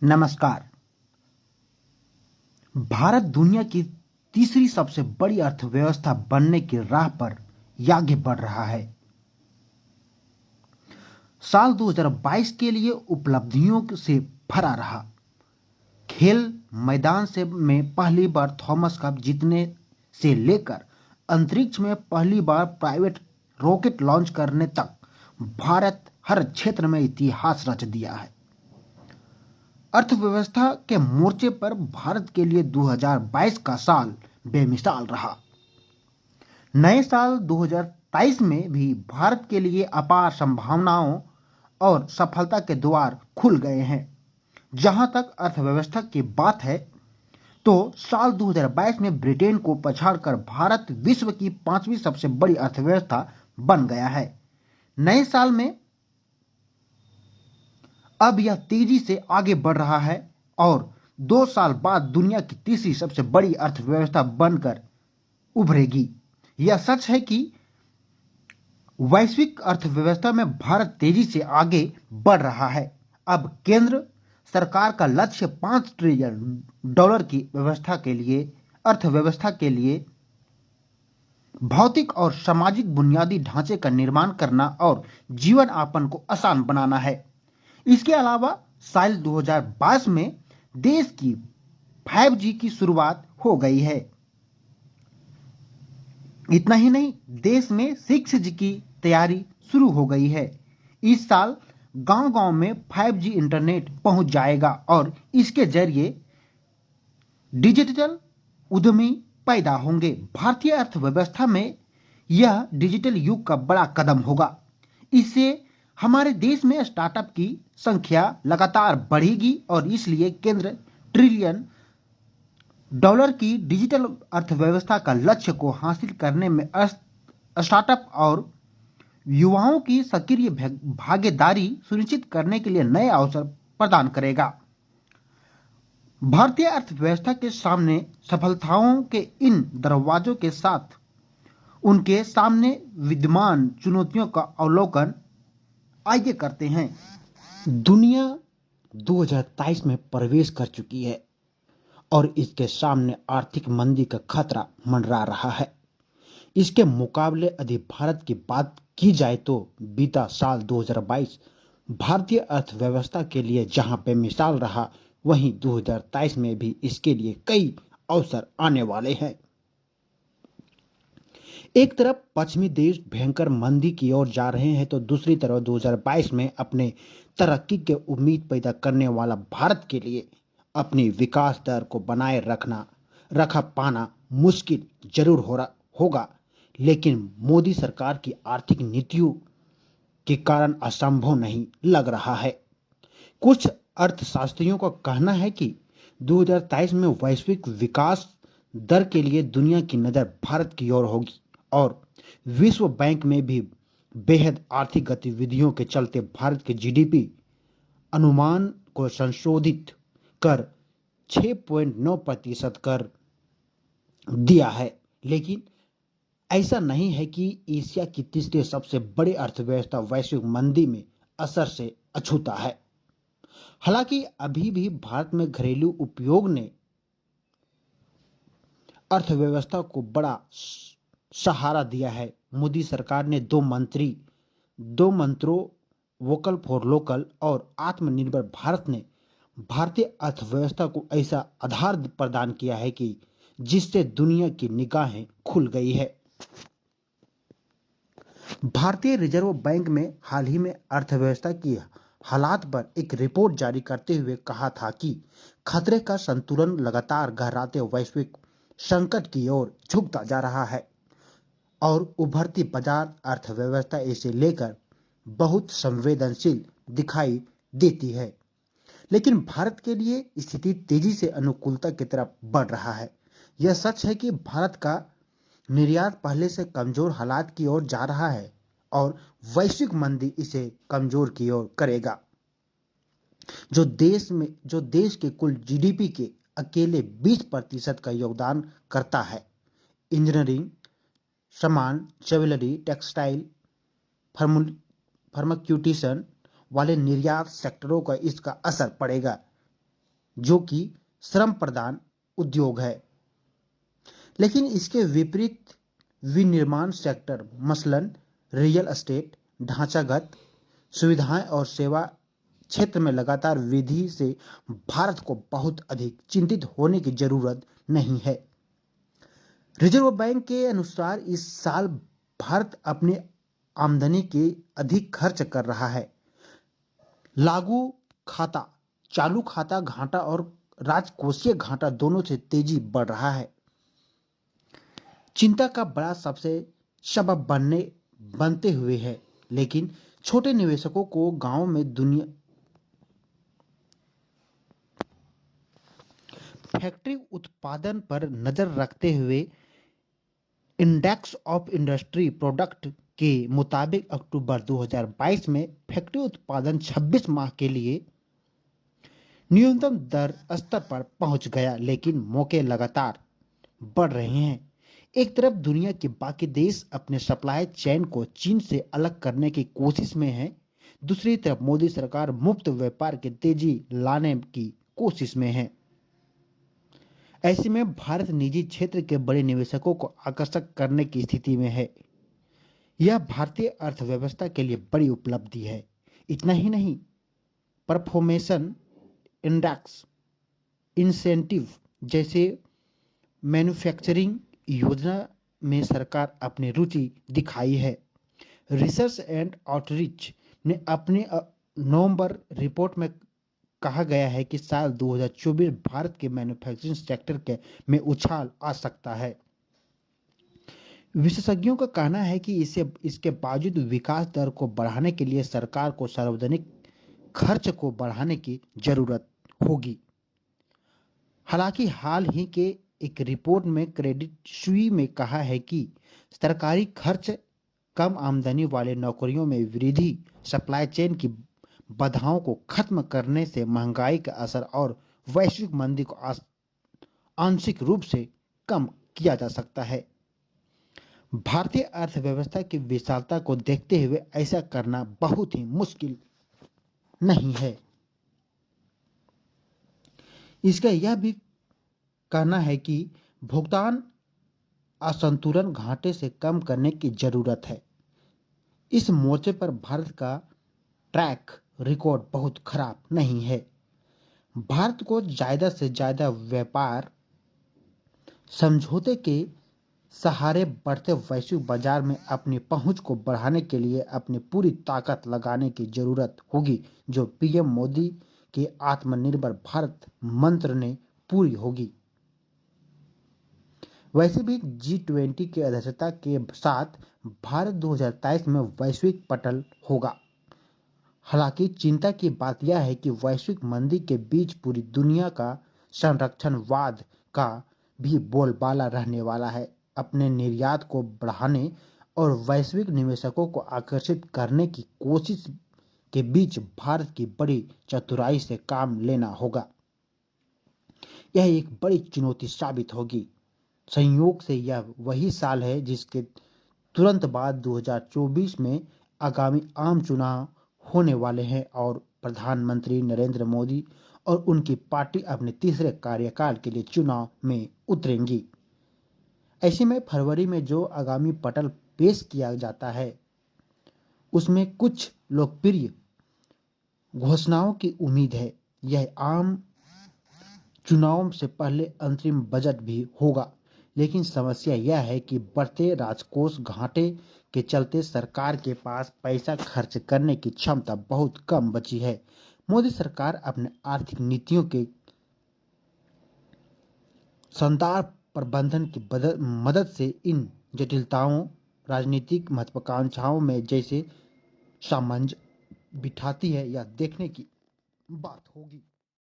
नमस्कार। भारत दुनिया की तीसरी सबसे बड़ी अर्थव्यवस्था बनने की राह पर आगे बढ़ रहा है। साल 2022 के लिए उपलब्धियों से भरा रहा। खेल मैदान से में पहली बार थॉमस कप जीतने से लेकर अंतरिक्ष में पहली बार प्राइवेट रॉकेट लॉन्च करने तक भारत हर क्षेत्र में इतिहास रच दिया है। अर्थव्यवस्था के मोर्चे पर भारत के लिए 2022 का साल बेमिसाल रहा। नए साल 2023 में भी भारत के लिए अपार संभावनाओं और सफलता के द्वार खुल गए हैं। जहां तक अर्थव्यवस्था की बात है तो साल 2022 में ब्रिटेन को पछाड़कर भारत विश्व की पांचवी सबसे बड़ी अर्थव्यवस्था बन गया है। नए साल में अब यह तेजी से आगे बढ़ रहा है और 2 साल बाद दुनिया की तीसरी सबसे बड़ी अर्थव्यवस्था बनकर उभरेगी। यह सच है कि वैश्विक अर्थव्यवस्था में भारत तेजी से आगे बढ़ रहा है। अब केंद्र सरकार का लक्ष्य $5 ट्रिलियन की अर्थव्यवस्था के लिए भौतिक और सामाजिक बुनियादी ढांचे का निर्माण करना और जीवन यापन को आसान बनाना है। इसके अलावा साल 2022 में देश की 5G की शुरुआत हो गई है। इतना ही नहीं, देश में 6G की तैयारी शुरू हो गई है। इस साल गांव-गांव में 5G इंटरनेट पहुंच जाएगा और इसके जरिए डिजिटल उद्यमी पैदा होंगे। भारतीय अर्थव्यवस्था में यह डिजिटल युग का बड़ा कदम होगा। इससे हमारे देश में स्टार्टअप की संख्या लगातार बढ़ेगी और इसलिए केंद्र ट्रिलियन डॉलर की डिजिटल अर्थव्यवस्था का लक्ष्य को हासिल करने में स्टार्टअप और युवाओं की सक्रिय भागीदारी सुनिश्चित करने के लिए नए अवसर प्रदान करेगा। भारतीय अर्थव्यवस्था के सामने सफलताओं के इन दरवाजों के साथ उनके सामने विद्यमान चुनौतियों का अवलोकन आइए करते हैं। दुनिया 2023 में प्रवेश कर चुकी है और इसके सामने आर्थिक मंदी का खतरा मंडरा रहा है। इसके मुकाबले यदि भारत की बात की जाए तो बीता साल 2022 भारतीय अर्थव्यवस्था के लिए जहां बेमिसाल रहा, वहीं 2023 में भी इसके लिए कई अवसर आने वाले हैं। एक तरफ पश्चिमी देश भयंकर मंदी की ओर जा रहे हैं तो दूसरी तरफ 2022 में अपने तरक्की के उम्मीद पैदा करने वाला भारत के लिए अपनी विकास दर को बनाए रखा पाना मुश्किल जरूर होगा, लेकिन मोदी सरकार की आर्थिक नीतियों के कारण असंभव नहीं लग रहा है। कुछ अर्थशास्त्रियों का कहना है कि 2023 में वैश्विक विकास दर के लिए दुनिया की नजर भारत की ओर होगी और विश्व बैंक में भी बेहद आर्थिक गतिविधियों के चलते भारत के जीडीपी अनुमान को संशोधित कर 6.9% कर दिया है। लेकिन ऐसा नहीं है कि एशिया की तीसरी सबसे बड़ी अर्थव्यवस्था वैश्विक मंदी में असर से अछूता है। हालांकि अभी भी भारत में घरेलू उपयोग ने अर्थव्यवस्था को बड़ा सहारा दिया है। मोदी सरकार ने दो मंत्रों वोकल फॉर लोकल और आत्मनिर्भर भारत ने भारतीय अर्थव्यवस्था को ऐसा आधार प्रदान किया है कि जिससे दुनिया की निगाहें खुल गई है। भारतीय रिजर्व बैंक में हाल ही में अर्थव्यवस्था की हालात पर एक रिपोर्ट जारी करते हुए कहा था कि खतरे का संतुलन लगातार गहराते वैश्विक संकट की ओर झुकता जा रहा है और उभरती बाजार अर्थव्यवस्था इसे लेकर बहुत संवेदनशील दिखाई देती है। लेकिन भारत के लिए स्थिति तेजी से अनुकूलता की तरफ बढ़ रहा है। यह सच है कि भारत का निर्यात पहले से कमजोर हालात की ओर जा रहा है और वैश्विक मंदी इसे कमजोर की ओर करेगा, जो देश के कुल जीडीपी के अकेले 20% का योगदान करता है। इंजीनियरिंग सामान, ज्वेलरी, टेक्सटाइल, फार्मास्यूटिकल्स वाले निर्यात सेक्टरों का इसका असर पड़ेगा। जो कि श्रम प्रधान उद्योग है। लेकिन इसके विपरीत विनिर्माण सेक्टर मसलन रियल एस्टेट, ढांचागत सुविधाएं और सेवा क्षेत्र में लगातार वृद्धि से भारत को बहुत अधिक चिंतित होने की जरूरत नहीं है। रिजर्व बैंक के अनुसार इस साल भारत अपने आमदनी के अधिक खर्च कर रहा है। लागू खाता, चालू खाता घाटा और राजकोषीय घाटा दोनों से तेजी बढ़ रहा है। चिंता का बड़ा सबसे सबब बनते हुए है, लेकिन छोटे निवेशकों को गांव में दुनिया फैक्ट्री उत्पादन पर नजर रखते हुए इंडेक्स ऑफ इंडस्ट्री प्रोडक्ट के मुताबिक अक्टूबर 2022 में फैक्ट्री उत्पादन 26 माह के लिए न्यूनतम दर स्तर पर पहुंच गया, लेकिन मौके लगातार बढ़ रहे हैं। एक तरफ दुनिया के बाकी देश अपने सप्लाई चेन को चीन से अलग करने की कोशिश में है, दूसरी तरफ मोदी सरकार मुक्त व्यापार की तेजी लाने की कोशिश में है। ऐसे में भारत निजी क्षेत्र के बड़े निवेशकों को आकर्षक करने की स्थिति में है। यह भारतीय अर्थव्यवस्था के लिए बड़ी उपलब्धि है। इतना ही नहीं, परफॉर्मेशन इंडेक्स, इंसेंटिव जैसे मैन्युफैक्चरिंग योजना में सरकार अपनी रुचि दिखाई है। रिसर्च एंड आउटरीच ने अपने नवंबर रिपोर्ट में कहा गया है कि साल 2024 भारत के मैन्युफैक्चरिंग सेक्टर में उछाल आ सकता है। विशेषज्ञों का कहना है कि इसके बावजूद विकास दर को बढ़ाने के लिए सरकार को सार्वजनिक खर्च को बढ़ाने की जरूरत होगी। हालांकि हाल ही के एक रिपोर्ट में क्रेडिट सुई में कहा है कि सरकारी खर्च, कम आमदनी वाले नौकरियों में वृद्धि, सप्लाई चेन की बाधाओं को खत्म करने से महंगाई का असर और वैश्विक मंदी को आंशिक रूप से कम किया जा सकता है। भारतीय अर्थव्यवस्था की विशालता को देखते हुए ऐसा करना बहुत ही मुश्किल नहीं है। इसका यह भी कहना है कि भुगतान असंतुलन घाटे से कम करने की जरूरत है। इस मोर्चे पर भारत का ट्रैक रिकॉर्ड बहुत खराब नहीं है। भारत को ज्यादा से ज्यादा व्यापार समझौते के सहारे बढ़ते वैश्विक बाजार में अपनी पहुंच को बढ़ाने के लिए अपनी पूरी ताकत लगाने की जरूरत होगी, जो पीएम मोदी के आत्मनिर्भर भारत मंत्र ने पूरी होगी। वैसे भी G20 की अध्यक्षता के साथ भारत 2023 में वैश्विक पटल होगा। हालांकि चिंता की बात यह है कि वैश्विक मंदी के बीच पूरी दुनिया का संरक्षणवाद का भी बोलबाला रहने वाला है। अपने निर्यात को बढ़ाने और वैश्विक निवेशकों को आकर्षित करने की कोशिश के बीच भारत की बड़ी चतुराई से काम लेना होगा। यह एक बड़ी चुनौती साबित होगी। संयोग से यह वही साल है जिसके तुरंत बाद 2024 में आगामी आम चुनाव होने वाले हैं और प्रधानमंत्री नरेंद्र मोदी और उनकी पार्टी अपने तीसरे कार्यकाल के लिए चुनाव में उतरेंगी। ऐसे में फरवरी में जो आगामी पटल पेश किया जाता है, उसमें कुछ लोकप्रिय घोषणाओं की उम्मीद है। यह आम चुनाव से पहले अंतरिम बजट भी होगा, लेकिन समस्या यह है कि बढ़ते राजकोष घाटे के चलते सरकार के पास पैसा खर्च करने की क्षमता बहुत कम बची है। मोदी सरकार अपने आर्थिक नीतियों के शानदार प्रबंधन की मदद से इन जटिलताओं, राजनीतिक महत्वाकांक्षाओं में जैसे सामंजस्य बिठाती है, यह देखने की बात होगी।